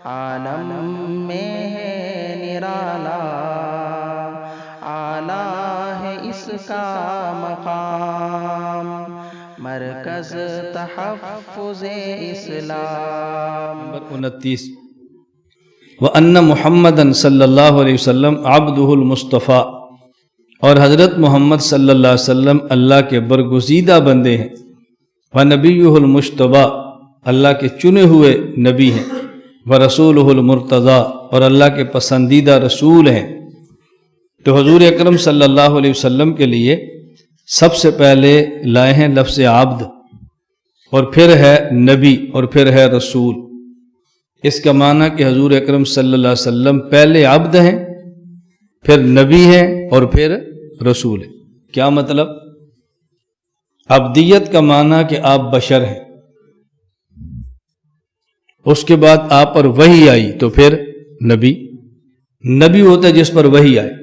عالم میں ہے نرالا، اعلیٰ ہے اس کا مقام، مرکز تحفظ اسلام۔ نمبر 29، وَأَنَّ مُحَمَّدًا صلی اللہ علیہ وسلم عبدہ المصطفیٰ، اور حضرت محمد صلی اللہ علیہ وسلم اللہ کے برگزیدہ بندے ہیں، وَنَبِيُّهُ الْمُجْتَبَىٰ، اللہ کے چنے ہوئے نبی ہیں، وَرَسُولُهُ الْمُرْتَضَىٰ، اور اللہ کے پسندیدہ رسول ہیں۔ تو حضور اکرم صلی اللہ علیہ وسلم کے لیے سب سے پہلے لائے ہیں لفظ عبد، اور پھر ہے نبی، اور پھر ہے رسول۔ اس کا معنی کہ حضور اکرم صلی اللہ علیہ وسلم پہلے عبد ہیں، پھر نبی ہیں، اور پھر رسول ہیں۔ کیا مطلب؟ عبدیت کا معنی کہ آپ بشر ہیں، اس کے بعد آپ پر وحی آئی تو پھر نبی ہوتا ہے جس پر وحی آئی،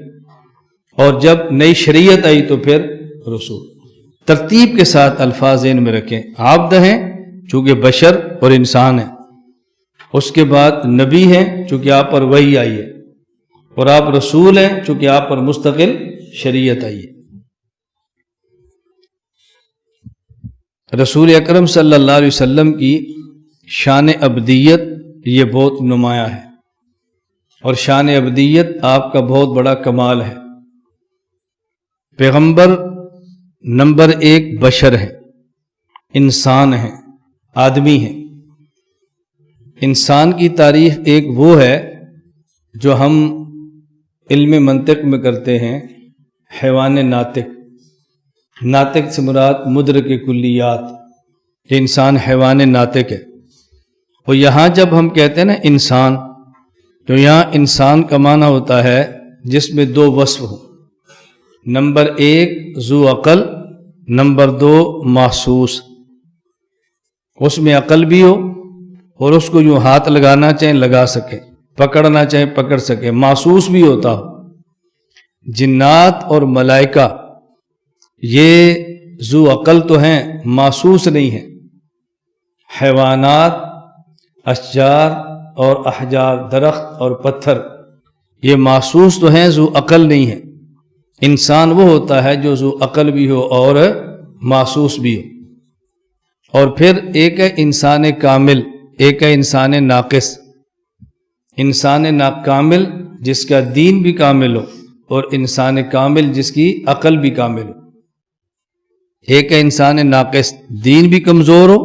اور جب نئی شریعت آئی تو پھر رسول۔ ترتیب کے ساتھ الفاظ ذہن میں رکھیں، عبد ہیں چونکہ بشر اور انسان ہیں، اس کے بعد نبی ہیں چونکہ آپ پر وحی آئی ہے، اور آپ رسول ہیں چونکہ آپ پر مستقل شریعت آئی ہے۔ رسول اکرم صلی اللہ علیہ وسلم کی شان عبدیت یہ بہت نمایاں ہے، اور شان عبدیت آپ کا بہت بڑا کمال ہے۔ پیغمبر نمبر 1 بشر ہیں، انسان ہیں، آدمی ہیں۔ انسان کی تعریف ایک وہ ہے جو ہم علم منطق میں کرتے ہیں، حیوان ناطق۔ ناطق سے مراد مدرک کلیات، کہ انسان حیوان ناطق ہے۔ اور یہاں جب ہم کہتے ہیں نا انسان، تو یہاں انسان کا معنی ہوتا ہے جس میں 2 وصف ہوں، نمبر 1 ذو عقل، نمبر 2 محسوس۔ اس میں عقل بھی ہو اور اس کو یوں ہاتھ لگانا چاہیں لگا سکے، پکڑنا چاہیں پکڑ سکے، محسوس بھی ہوتا ہو۔ جنات اور ملائکہ یہ ذو عقل تو ہیں، محسوس نہیں ہیں۔ حیوانات، اشجار اور احجار، درخت اور پتھر، یہ محسوس تو ہیں، ذو عقل نہیں ہیں۔ انسان وہ ہوتا ہے جو ذو عقل بھی ہو اور محسوس بھی ہو۔ اور پھر ایک ہے انسان کامل، ایک ہے انسان ناقص۔ انسان کامل جس کا دین بھی کامل ہو، اور انسان کامل جس کی عقل بھی کامل ہو۔ ایک ہے انسان ناقص، دین بھی کمزور ہو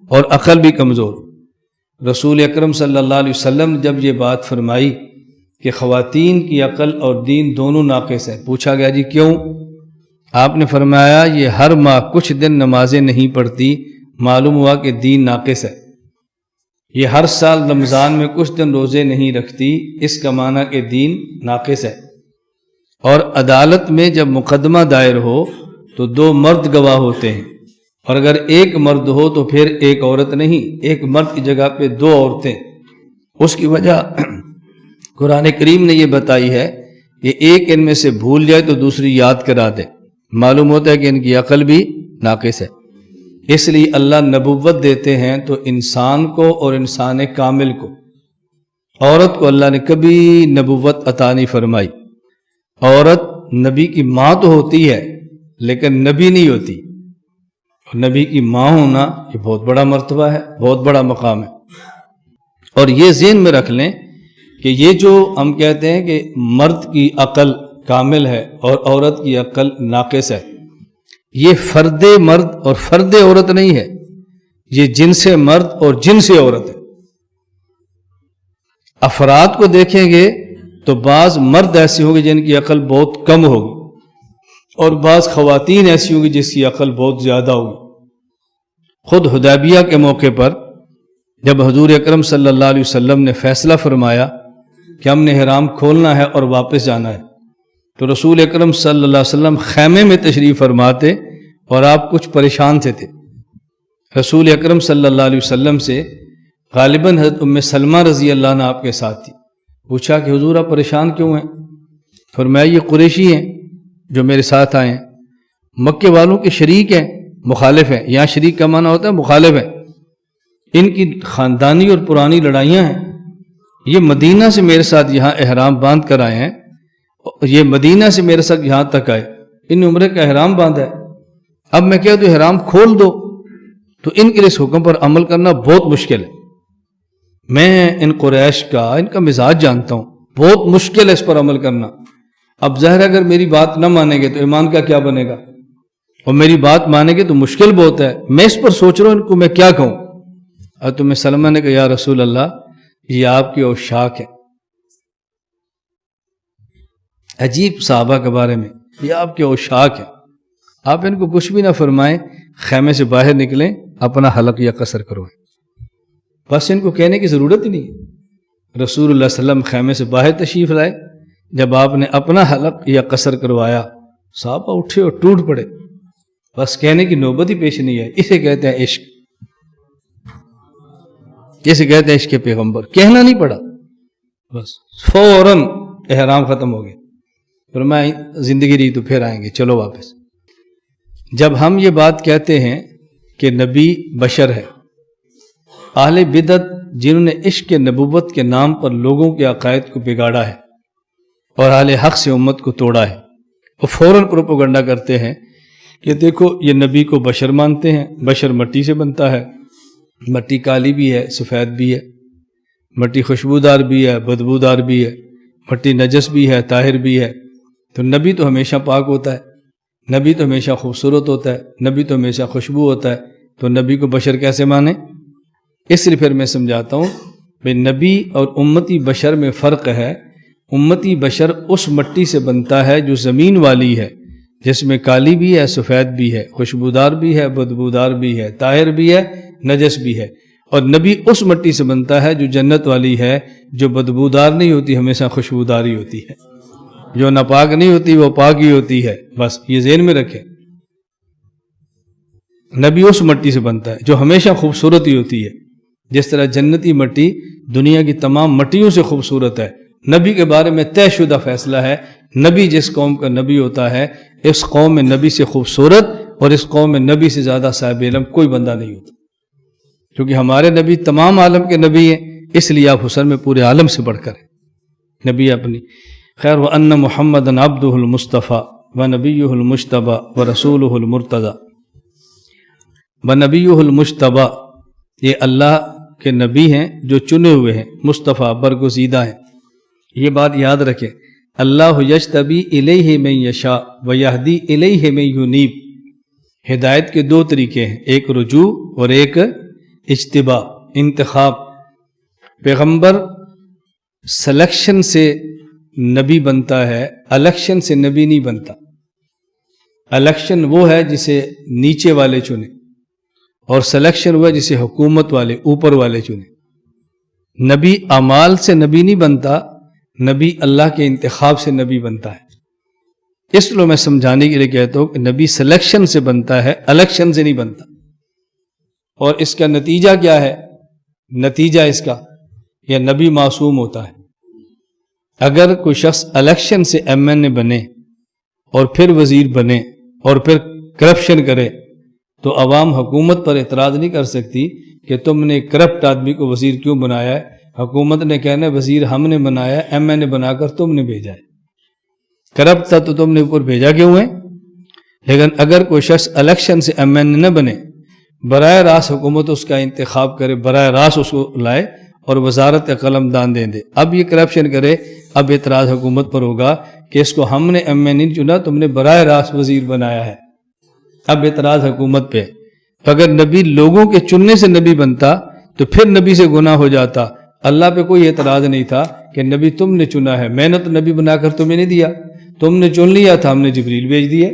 اور عقل بھی کمزور ہو۔ رسول اکرم صلی اللہ علیہ وسلم نے جب یہ بات فرمائی کہ خواتین کی عقل اور دین دونوں ناقص ہیں، پوچھا گیا جی کیوں؟ آپ نے فرمایا یہ ہر ماہ کچھ دن نمازیں نہیں پڑھتی، معلوم ہوا کہ دین ناقص ہے۔ یہ ہر سال رمضان میں کچھ دن روزے نہیں رکھتی، اس کا معنی کہ دین ناقص ہے۔ اور عدالت میں جب مقدمہ دائر ہو تو 2 مرد گواہ ہوتے ہیں، اور اگر ایک مرد ہو تو پھر ایک عورت نہیں، ایک مرد کی جگہ پہ 2 عورتیں۔ اس کی وجہ قرآن کریم نے یہ بتائی ہے کہ ایک ان میں سے بھول جائے تو دوسری یاد کرا دے، معلوم ہوتا ہے کہ ان کی عقل بھی ناقص ہے۔ اس لیے اللہ نبوت دیتے ہیں تو انسان کو اور انسان کامل کو۔ عورت کو اللہ نے کبھی نبوت عطا نہیں فرمائی۔ عورت نبی کی ماں تو ہوتی ہے لیکن نبی نہیں ہوتی۔ نبی کی ماں ہونا یہ بہت بڑا مرتبہ ہے، بہت بڑا مقام ہے۔ اور یہ ذہن میں رکھ لیں کہ یہ جو ہم کہتے ہیں کہ مرد کی عقل کامل ہے اور عورت کی عقل ناقص ہے، یہ فرد مرد اور فرد عورت نہیں ہے، یہ جنس مرد اور جنس عورت ہے۔ افراد کو دیکھیں گے تو بعض مرد ایسے ہوں گے جن کی عقل بہت کم ہوگی، اور بعض خواتین ایسی ہوں گی جس کی عقل بہت زیادہ ہوگی۔ خود حدیبیہ کے موقع پر جب حضور اکرم صلی اللہ علیہ وسلم نے فیصلہ فرمایا کہ ہم نے احرام کھولنا ہے اور واپس جانا ہے، تو رسول اکرم صلی اللہ علیہ وسلم خیمے میں تشریف فرماتے اور آپ کچھ پریشان تھے۔ رسول اکرم صلی اللہ علیہ وسلم سے غالباً حضرت ام سلمہ رضی اللہ عنہ آپ کے ساتھ تھی۔ پوچھا کہ حضور آپ پریشان کیوں ہیں؟ فرمایا یہ قریشی ہیں جو میرے ساتھ آئے ہیں، مکے والوں کے شریک ہیں، مخالف ہیں۔ یہاں شریک کا معنی ہوتا ہے مخالف ہیں۔ ان کی خاندانی اور پرانی لڑائیاں ہیں، یہ مدینہ سے میرے ساتھ یہاں احرام باندھ کر آئے ہیں، یہ مدینہ سے میرے ساتھ یہاں تک آئے، ان عمرے کا احرام باندھا ہے، اب میں کہہ دوں احرام کھول دو تو ان کے لیے اس حکم پر عمل کرنا بہت مشکل ہے۔ میں ان قریش کا، ان کا مزاج جانتا ہوں، بہت مشکل ہے اس پر عمل کرنا۔ اب ظاہر اگر میری بات نہ مانیں گے تو ایمان کا کیا بنے گا، اور میری بات مانیں گے تو مشکل بہت ہے۔ میں اس پر سوچ رہا ہوں ان کو میں کیا کہوں۔ اور تمہیں سلمہ نے کہا یا رسول اللہ یہ آپ کی اوشاک ہے۔ عجیب صحابہ کے بارے میں، یہ آپ کی اوشاک ہے، آپ ان کو کچھ بھی نہ فرمائیں، خیمے سے باہر نکلیں، اپنا حلق یا قصر کروائیں، بس ان کو کہنے کی ضرورت ہی نہیں ہے۔ رسول اللہ صلی اللہ علیہ وسلم خیمے سے باہر تشریف لائے، جب آپ نے اپنا حلق یا قصر کروایا صحابہ اٹھے اور ٹوٹ پڑے، بس کہنے کی نوبت ہی پیش نہیں ہے۔ اسے کہتے ہیں عشق، اسے کہتے ہیں عشق پیغمبر، کہنا نہیں پڑا، بس فوراً احرام ختم ہو گیا، فرمایا زندگی رہی تو پھر آئیں گے، چلو واپس۔ جب ہم یہ بات کہتے ہیں کہ نبی بشر ہے، اہل بدعت جنہوں نے عشق نبوت کے نام پر لوگوں کے عقائد کو بگاڑا ہے اور اہل حق سے امت کو توڑا ہے، وہ فوراً پروپیگنڈا کرتے ہیں کہ دیکھو یہ نبی کو بشر مانتے ہیں، بشر مٹی سے بنتا ہے، مٹی کالی بھی ہے، سفید بھی ہے، مٹی خوشبودار بھی ہے، بدبودار بھی ہے، مٹی نجس بھی ہے، طاہر بھی ہے، تو نبی تو ہمیشہ پاک ہوتا ہے، نبی تو ہمیشہ خوبصورت ہوتا ہے، نبی تو ہمیشہ خوشبو ہوتا ہے، تو نبی کو بشر کیسے مانے؟ اس لیے پھر میں سمجھاتا ہوں کہ نبی اور امتی بشر میں فرق ہے۔ امتی بشر اس مٹی سے بنتا ہے جو زمین والی ہے، جس میں کالی بھی ہے، سفید بھی ہے، خوشبودار بھی ہے، بدبودار بھی ہے، طاہر بھی ہے، نجس بھی ہے، اور نبی اس مٹی سے بنتا ہے جو جنت والی ہے، جو بدبودار نہیں ہوتی، ہمیشہ خوشبودار ہی ہوتی ہے، جو ناپاک نہیں ہوتی وہ پاک ہی ہوتی ہے، بس یہ ذہن میں رکھیں۔ نبی اس مٹی سے بنتا ہے جو ہمیشہ خوبصورت ہی ہوتی ہے، جس طرح جنتی مٹی دنیا کی تمام مٹیوں سے خوبصورت ہے۔ نبی کے بارے میں طے شدہ فیصلہ ہے، نبی جس قوم کا نبی ہوتا ہے، اس قوم میں نبی سے خوبصورت اور اس قوم میں نبی سے زیادہ صاحب علم کوئی بندہ نہیں ہوتا، کیونکہ ہمارے نبی تمام عالم کے نبی ہیں، اس لیے آپ حسن میں پورے عالم سے بڑھ کر ہیں نبی اپنی۔ خیر وَأَنَّ مُحَمَّدًا عَبْدُهُ الْمُصْطَفَى وَنَبِيُّهُ الْمُجْتَبَى وَرَسُولُهُ الْمُرْتَضَى۔ وَنَبِيُّهُ الْمُجْتَبَى، یہ اللہ کے نبی ہیں جو چنے ہوئے ہیں، مصطفیٰ برگزیدہ ہیں۔ یہ بات یاد رکھیں، اللہ یجتبی الیہ من یشاء ویہدی الیہ من ینیب۔ ہدایت کے دو طریقے ہیں، ایک رجوع اور ایک اجتباء، انتخاب۔ پیغمبر سلیکشن سے نبی بنتا ہے، الیکشن سے نبی نہیں بنتا۔ الیکشن وہ ہے جسے نیچے والے چنے، اور سلیکشن وہ ہے جسے حکومت والے، اوپر والے چنے۔ نبی اعمال سے نبی نہیں بنتا، نبی اللہ کے انتخاب سے نبی بنتا ہے۔ اس لیے میں سمجھانے کے لیے کہتا ہوں کہ نبی سلیکشن سے بنتا ہے، الیکشن سے نہیں بنتا۔ اور اس کا نتیجہ کیا ہے؟ نتیجہ اس کا یہ نبی معصوم ہوتا ہے۔ اگر کوئی شخص الیکشن سے ایم این اے بنے اور پھر وزیر بنے اور پھر کرپشن کرے تو عوام حکومت پر اعتراض نہیں کر سکتی کہ تم نے کرپٹ آدمی کو وزیر کیوں بنایا ہے۔ حکومت نے کہنا ہے وزیر ہم نے بنایا، ایم این اے بنا کر تم نے بھیجا ہے، کرپٹ تھا تو تم نے اوپر بھیجا کیوں ہے؟ لیکن اگر کوئی شخص الیکشن سے ایم این اے نہ بنے، براہ راست حکومت اس کا انتخاب کرے، براہ راست اس کو لائے اور وزارت قلم دان دے دے، اب یہ کرپشن کرے، اب اعتراض حکومت پر ہوگا کہ اس کو ہم نے ایم این اے چنا، تم نے براہ راست وزیر بنایا ہے، اب اعتراض حکومت پہ۔ تو اگر نبی لوگوں کے چننے سے نبی بنتا تو پھر نبی سے گناہ ہو جاتا۔ اللہ پہ کوئی اعتراض نہیں تھا کہ نبی تم نے چنا ہے، میں نے تو نبی بنا کر تمہیں نہیں دیا، تم نے چن لیا تھا، ہم نے جبریل بھیج دیے۔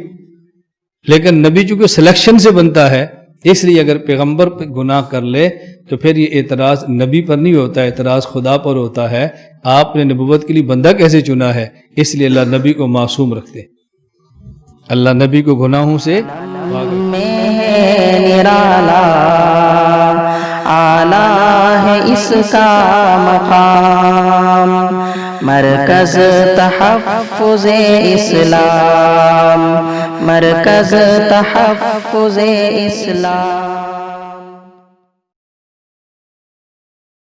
لیکن نبی چونکہ سلیکشن سے بنتا ہے، اس لیے اگر پیغمبر پہ گناہ کر لے تو پھر یہ اعتراض نبی پر نہیں ہوتا، اعتراض خدا پر ہوتا ہے، آپ نے نبوت کے لیے بندہ کیسے چنا ہے؟ اس لیے اللہ نبی کو معصوم رکھتے، اللہ نبی کو گناہوں سے اعلیٰ ہے اس کا مقام، مرکز تحفظ اسلام، مرکز تحفظ اسلام۔